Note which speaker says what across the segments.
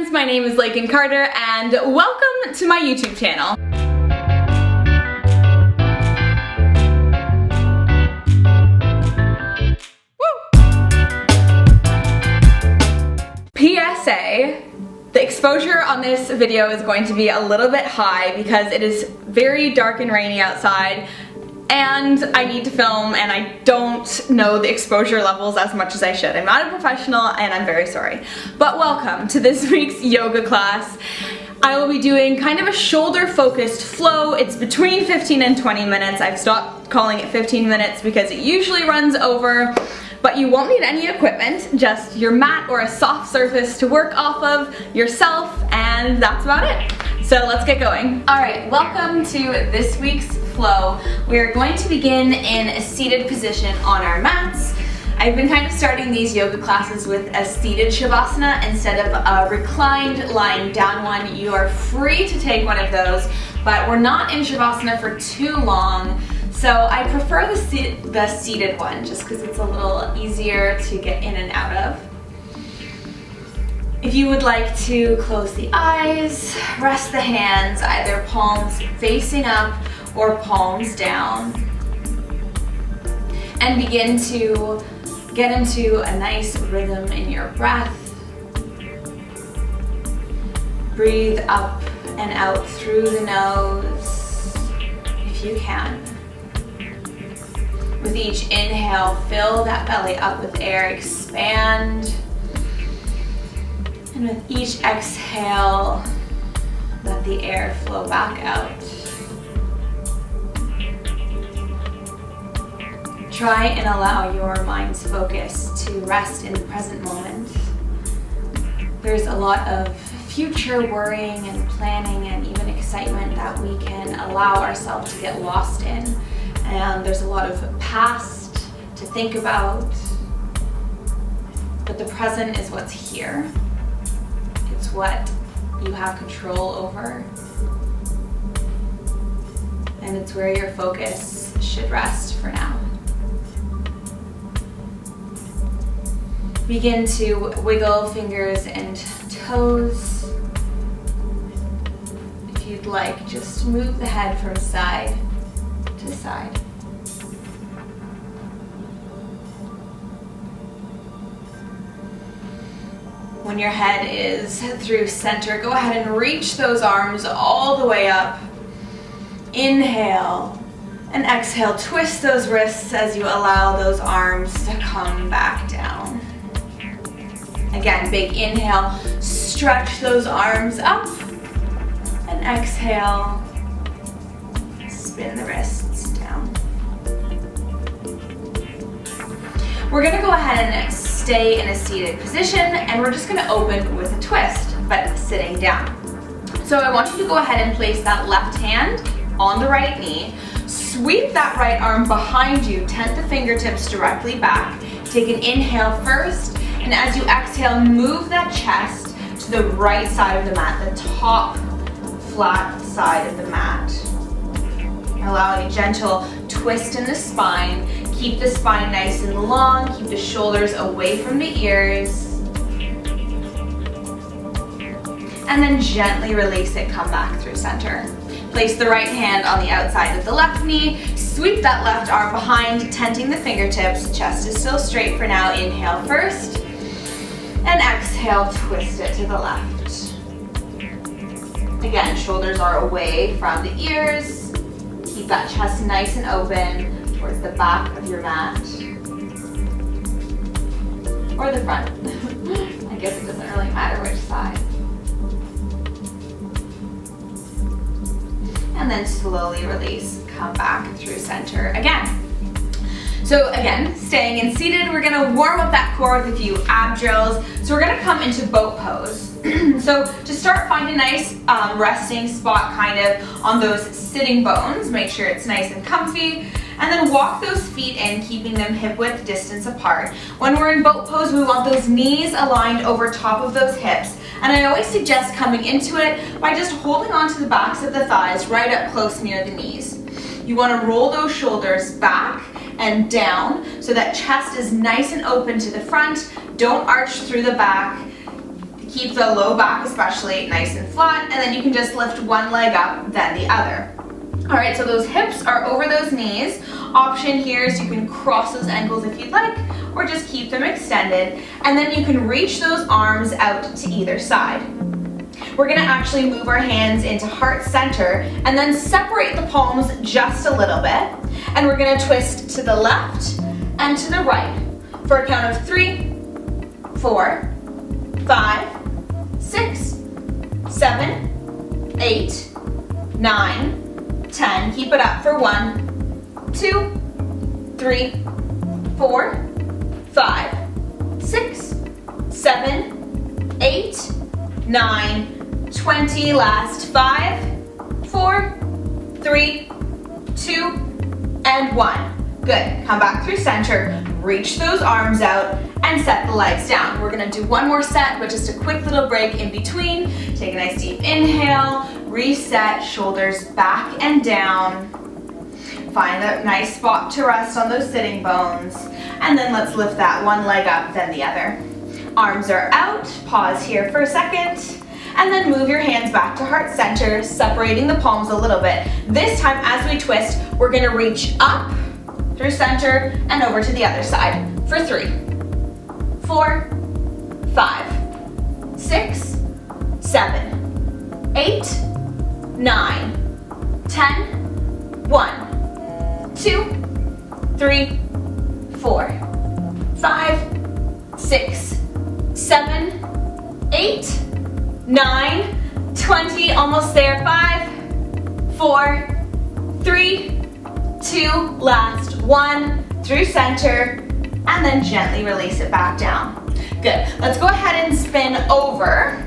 Speaker 1: friends, my name is Lakin Carter and welcome to my YouTube channel. PSA, the exposure on this video is going to be a little bit high because it is very dark and rainy outside and I need to film and I don't know the exposure levels as much as I should. I'm not a professional and I'm very sorry. But welcome to this week's yoga class. I will be doing kind of a shoulder focused flow. It's between 15 and 20 minutes. I've stopped calling it 15 minutes because it usually runs over. But you won't need any equipment, just your mat or a soft surface to work off of yourself, and that's about it. So let's get going. All right, welcome to this week's flow. We're going to begin in a seated position on our mats. I've been kind of starting these yoga classes with a seated Shavasana instead of a reclined lying down one. You are free to take one of those, but we're not in Shavasana for too long. So I prefer the seated one just because it's a little easier to get in and out of. If you would like to close the eyes, rest the hands, either palms facing up or palms down. And begin to get into a nice rhythm in your breath. Breathe up and out through the nose if you can. With each inhale, fill that belly up with air, expand. And with each exhale, let the air flow back out. Try and allow your mind's focus to rest in the present moment. There's a lot of future worrying and planning and even excitement that we can allow ourselves to get lost in. And there's a lot of past to think about, but the present is what's here. It's what you have control over, and it's where your focus should rest for now. Begin to wiggle fingers and toes. If you'd like, just move the head from side to side. When your head is through center, go ahead and reach those arms all the way up. Inhale and exhale. Twist those wrists as you allow those arms to come back down. Again, big inhale. Stretch those arms up. And exhale. Spin the wrists down. We're going to go ahead and stay in a seated position, and we're just going to open with a twist, but sitting down. So I want you to go ahead and place that left hand on the right knee. Sweep that right arm behind you, tent the fingertips directly back. Take an inhale first, and as you exhale, move that chest to the right side of the mat, the top flat side of the mat. Allow a gentle twist in the spine. Keep the spine nice and long. Keep the shoulders away from the ears. And then gently release it. Come back through center. Place the right hand on the outside of the left knee. Sweep that left arm behind, tenting the fingertips. Chest is still straight for now. Inhale first. And exhale, twist it to the left. Again, shoulders are away from the ears. Keep that chest nice and open towards the back of your mat. Or the front. I guess it doesn't really matter which side. And then slowly release. Come back through center again. So again, staying in seated, we're gonna warm up that core with a few ab drills. So we're gonna come into boat pose. So to start, find a nice resting spot kind of on those sitting bones. Make sure it's nice and comfy. And then walk those feet in, keeping them hip-width distance apart. When we're in boat pose, we want those knees aligned over top of those hips. And I always suggest coming into it by just holding onto the backs of the thighs right up close near the knees. You want to roll those shoulders back and down so that chest is nice and open to the front. Don't arch through the back. Keep the low back especially nice and flat, and then you can just lift one leg up, then the other. All right, so those hips are over those knees. Option here is you can cross those ankles if you'd like, or just keep them extended, and then you can reach those arms out to either side. We're gonna actually move our hands into heart center and then separate the palms just a little bit, and we're gonna twist to the left and to the right for a count of 3, 4, 5, 6, 7, 8, 9, 10. Keep it up for 1, 2, 3, 4, 5, 6, 7, 8, 9, 20. Last 5, 4, 3, 2, and 1. Good. Come back through center, reach those arms out, and set the legs down. We're gonna do one more set, but just a quick little break in between. Take a nice deep inhale, reset, shoulders back and down. Find a nice spot to rest on those sitting bones. And then let's lift that one leg up, then the other. Arms are out, pause here for a second, and then move your hands back to heart center, separating the palms a little bit. This time, as we twist, we're gonna reach up through center and over to the other side for 3, 4, 5, 6, 7, 8, 9, 10, 1, 2, 3, 4, 5, 6, 7, 8, 9, 20, almost there. 5, 4, 3, 2, last 1, through center, and then gently release it back down. Good. Let's go ahead and spin over.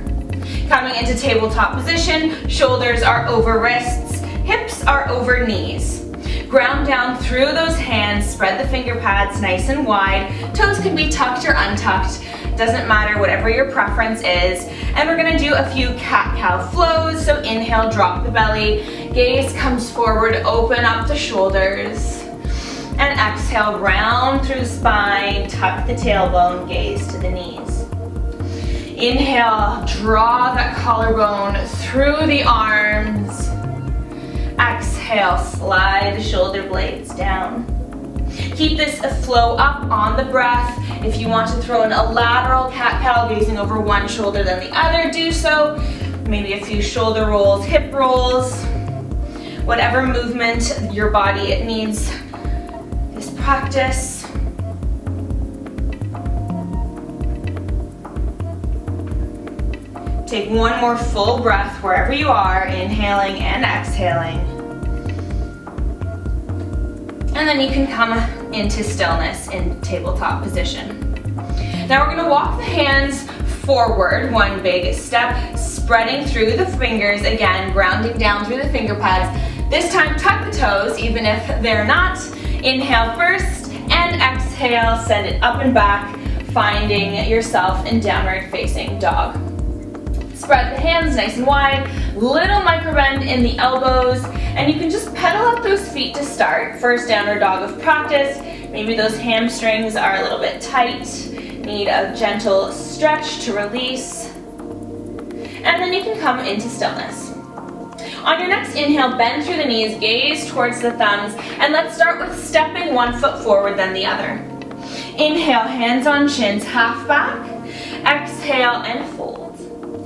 Speaker 1: Coming into tabletop position, shoulders are over wrists, hips are over knees. Ground down through those hands, spread the finger pads nice and wide. Toes can be tucked or untucked, doesn't matter, whatever your preference is. And we're gonna do a few cat-cow flows. So inhale, drop the belly, gaze comes forward, open up the shoulders. And exhale, round through the spine, tuck the tailbone, gaze to the knees. Inhale, draw that collarbone through the arms. Exhale, slide the shoulder blades down. Keep this flow up on the breath. If you want to throw in a lateral cat-cow, gazing over one shoulder then the other, do so. Maybe a few shoulder rolls, hip rolls, whatever movement your body needs this practice. Take one more full breath wherever you are, inhaling and exhaling. And then you can come into stillness in tabletop position. Now we're gonna walk the hands forward, one big step, spreading through the fingers, again, grounding down through the finger pads. This time, tuck the toes, even if they're not. Inhale first, and exhale, send it up and back, finding yourself in downward facing dog. Spread the hands nice and wide, little micro bend in the elbows, and you can just pedal up those feet to start. First downward dog of practice. Maybe those hamstrings are a little bit tight, need a gentle stretch to release. And then you can come into stillness. On your next inhale, bend through the knees, gaze towards the thumbs, and let's start with stepping one foot forward, then the other. Inhale, hands on shins, half back. Exhale and fold.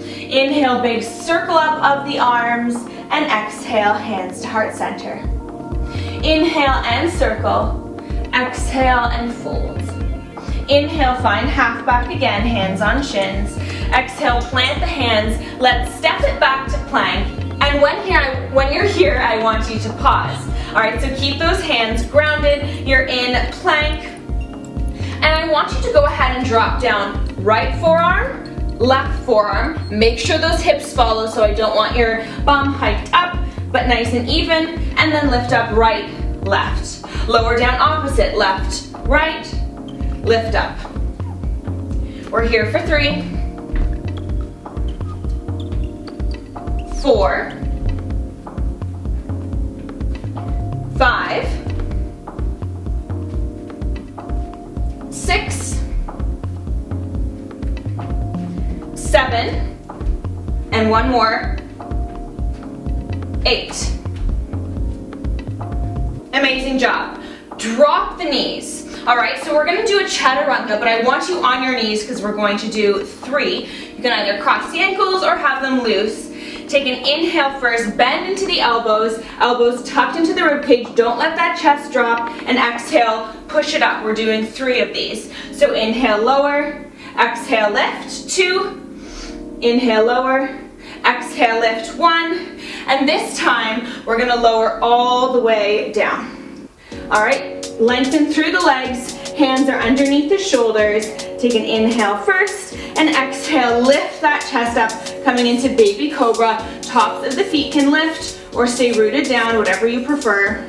Speaker 1: Inhale, big circle up of the arms, and exhale, hands to heart center. Inhale and circle, exhale and fold. Inhale, find half back again, hands on shins. Exhale, plant the hands, let's step it back to plank. And when you're here, I want you to pause. All right, so keep those hands grounded, you're in plank. And I want you to go ahead and drop down right forearm, left forearm. Make sure those hips follow, so I don't want your bum hiked up, but nice and even. And then lift up right, left. Lower down opposite, left, right, lift up. We're here for 3, 4, 5, 6, 7, And one more. 8. Amazing job. Drop the knees. All right, so we're gonna do a chaturanga, but I want you on your knees because we're going to do 3. You can either cross the ankles or have them loose. Take an inhale first, bend into the elbows, elbows tucked into the ribcage, don't let that chest drop, and exhale, push it up. We're doing 3 of these. So inhale, lower, exhale, lift, 2, inhale, lower, exhale, lift, 1, and this time we're gonna lower all the way down. All right, lengthen through the legs, hands are underneath the shoulders. Take an inhale first, and exhale, lift that chest up, coming into baby cobra. Tops of the feet can lift or stay rooted down, whatever you prefer.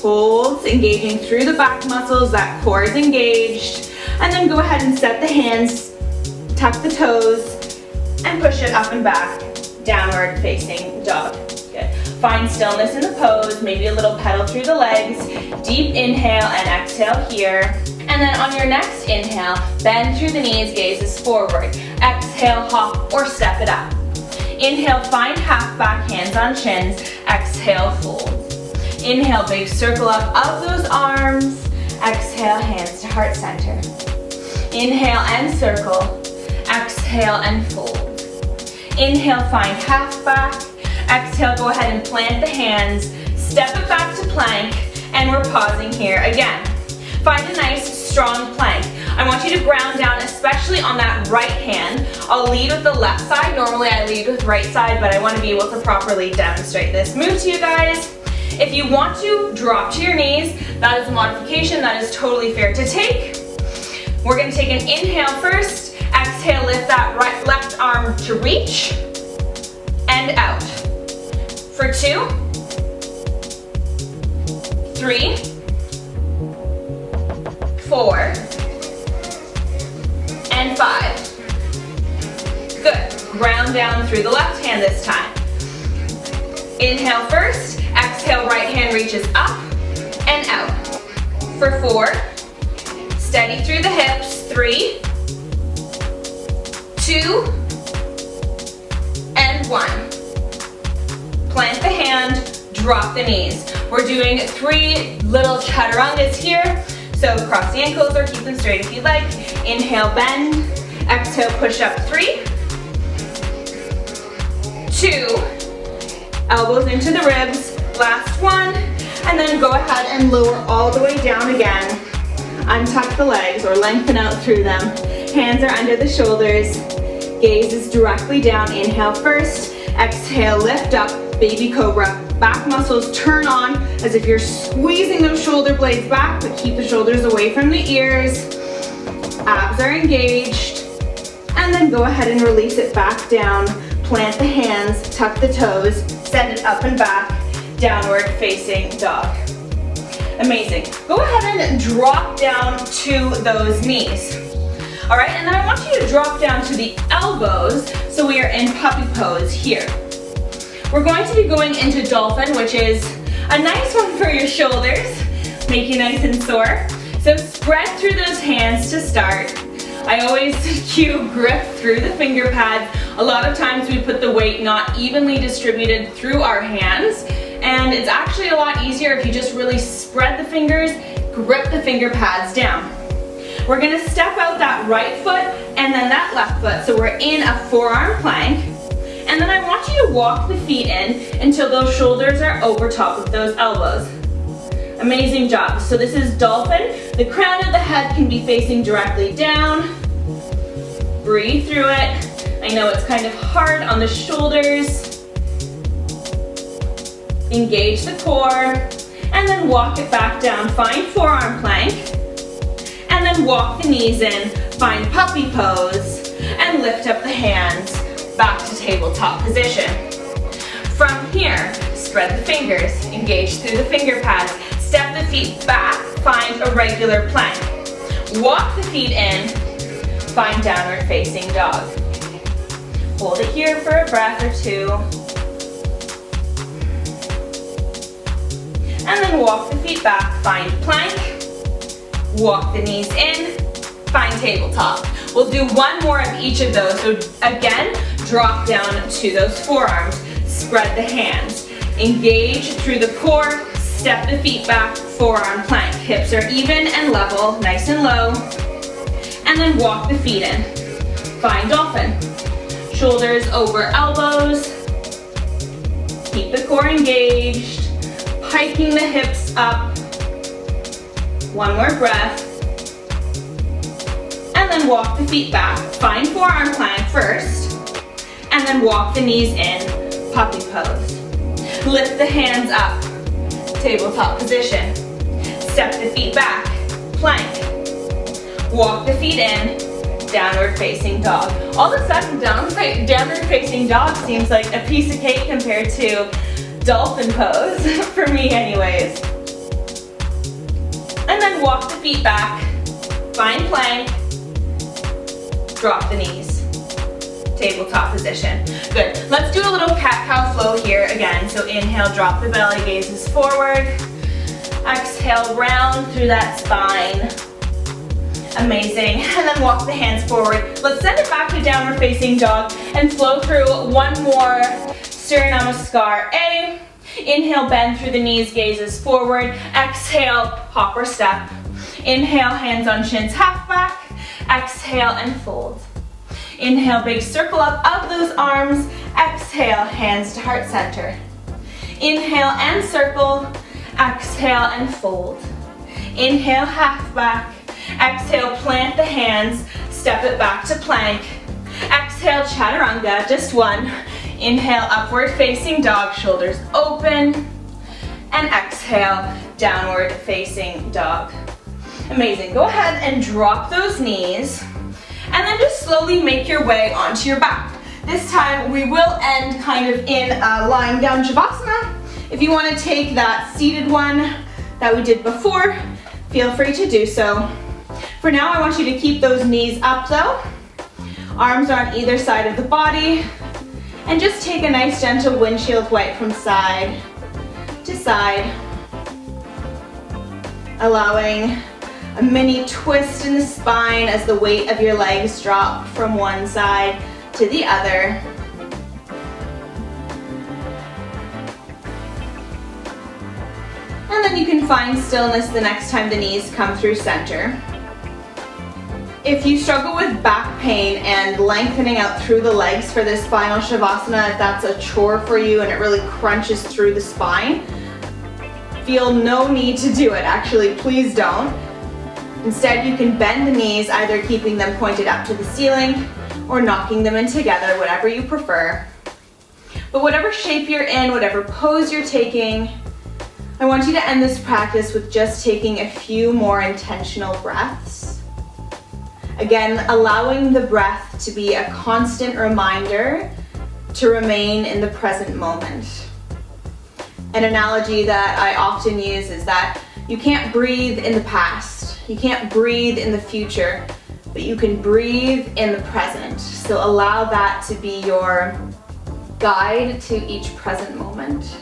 Speaker 1: Hold, engaging through the back muscles, that core is engaged. And then go ahead and set the hands, tuck the toes, and push it up and back, downward facing dog. Good. Find stillness in the pose, maybe a little pedal through the legs. Deep inhale and exhale here. And then on your next inhale, bend through the knees, gazes forward. Exhale, hop or step it up. Inhale, find half back, hands on chins. Exhale, fold. Inhale, big circle up of those arms. Exhale, hands to heart center. Inhale and circle. Exhale and fold. Inhale, find half back. Exhale, go ahead and plant the hands. Step it back to plank, and we're pausing here again. Find a nice, strong plank. I want you to ground down, especially on that right hand. I'll lead with the left side. Normally I lead with right side, but I want to be able to properly demonstrate this move to you guys. If you want to drop to your knees, that is a modification. That is totally fair to take. We're going to take an inhale first. Exhale, lift that left arm to reach. And out. For 2, 3, 4, and 5. Good. Ground down through the left hand this time. Inhale first. Exhale, right hand reaches up and out. For 4, steady through the hips. 3, 2, and 1. Plant the hand, drop the knees. We're doing 3 little chaturangas here. So cross the ankles or keep them straight if you'd like. Inhale, bend. Exhale, push up. 3, 2, elbows into the ribs. Last one. And then go ahead and lower all the way down again. Untuck the legs or lengthen out through them. Hands are under the shoulders. Gaze is directly down. Inhale first. Exhale, lift up. Baby cobra. Back muscles turn on as if you're squeezing those shoulder blades back, but keep the shoulders away from the ears. Abs are engaged. And then go ahead and release it back down. Plant the hands, tuck the toes, send it up and back, downward facing dog. Amazing. Go ahead and drop down to those knees. All right, and then I want you to drop down to the elbows, so we are in puppy pose here. We're going to be going into Dolphin, which is a nice one for your shoulders, make you nice and sore. So spread through those hands to start. I always cue grip through the finger pads. A lot of times we put the weight not evenly distributed through our hands, and it's actually a lot easier if you just really spread the fingers, grip the finger pads down. We're gonna step out that right foot and then that left foot, so we're in a forearm plank. And then I want you to walk the feet in until those shoulders are over top of those elbows. Amazing job. So this is Dolphin. The crown of the head can be facing directly down. Breathe through it. I know it's kind of hard on the shoulders. Engage the core. And then walk it back down. Find forearm plank. And then walk the knees in. Find puppy pose. And lift up the hands. Back to tabletop position. From here, spread the fingers, engage through the finger pads, step the feet back, find a regular plank. Walk the feet in, find downward facing dog. Hold it here for a breath or 2. And then walk the feet back, find plank, walk the knees in, find tabletop. We'll do one more of each of those. So again, drop down to those forearms. Spread the hands. Engage through the core. Step the feet back, forearm plank. Hips are even and level, nice and low. And then walk the feet in. Find dolphin. Shoulders over elbows. Keep the core engaged. Hiking the hips up. One more breath. And then walk the feet back. Find forearm plank first. And then walk the knees in, puppy pose. Lift the hands up, tabletop position. Step the feet back, plank. Walk the feet in, downward facing dog. All of a sudden, downward facing dog seems like a piece of cake compared to dolphin pose, for me anyways. And then walk the feet back, find plank, drop the knees, tabletop position. Good, let's do a little cat-cow flow here again. So inhale, drop the belly, gazes forward. Exhale, round through that spine. Amazing, and then walk the hands forward. Let's send it back to downward facing dog and flow through one more Sternum-Namaskar A. Inhale, bend through the knees, gazes forward. Exhale, hop or step. Inhale, hands on shins, half back. Exhale and fold. Inhale, big circle up of those arms. Exhale, hands to heart center. Inhale and circle. Exhale and fold. Inhale, half back. Exhale, plant the hands, step it back to plank. Exhale, chaturanga, just one. Inhale, upward facing dog, shoulders open. And exhale, downward facing dog. Amazing, go ahead and drop those knees. And then just slowly make your way onto your back. This time we will end kind of in a lying down Shavasana. If you want to take that seated one that we did before, feel free to do so. For now, I want you to keep those knees up though. Arms are on either side of the body. And just take a nice gentle windshield wipe from side to side. Allowing a mini twist in the spine as the weight of your legs drop from one side to the other. And then you can find stillness the next time the knees come through center. If you struggle with back pain and lengthening out through the legs for this final Shavasana, if that's a chore for you and it really crunches through the spine, feel no need to do it. Actually, please don't. Instead, you can bend the knees, either keeping them pointed up to the ceiling or knocking them in together, whatever you prefer. But whatever shape you're in, whatever pose you're taking, I want you to end this practice with just taking a few more intentional breaths. Again, allowing the breath to be a constant reminder to remain in the present moment. An analogy that I often use is that you can't breathe in the past, you can't breathe in the future, but you can breathe in the present. So allow that to be your guide to each present moment.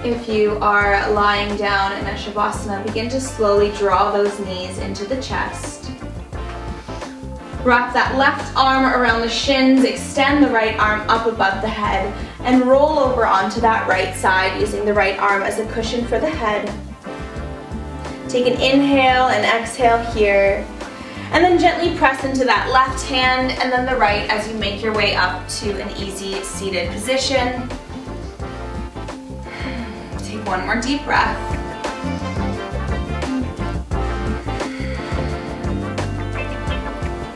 Speaker 1: If you are lying down in a Shavasana, begin to slowly draw those knees into the chest. Wrap that left arm around the shins, extend the right arm up above the head, and roll over onto that right side using the right arm as a cushion for the head. Take an inhale and exhale here, and then gently press into that left hand and then the right as you make your way up to an easy seated position. Take one more deep breath.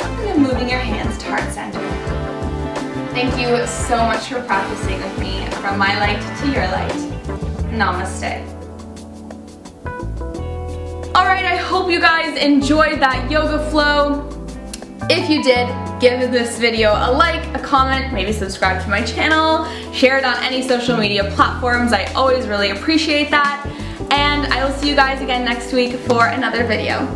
Speaker 1: And then moving your hands to heart center. Thank you so much for practicing with me from my light to your light. Namaste. Alright, I hope you guys enjoyed that yoga flow. If you did, give this video a like, a comment, maybe subscribe to my channel, share it on any social media platforms. I always really appreciate that. And I will see you guys again next week for another video.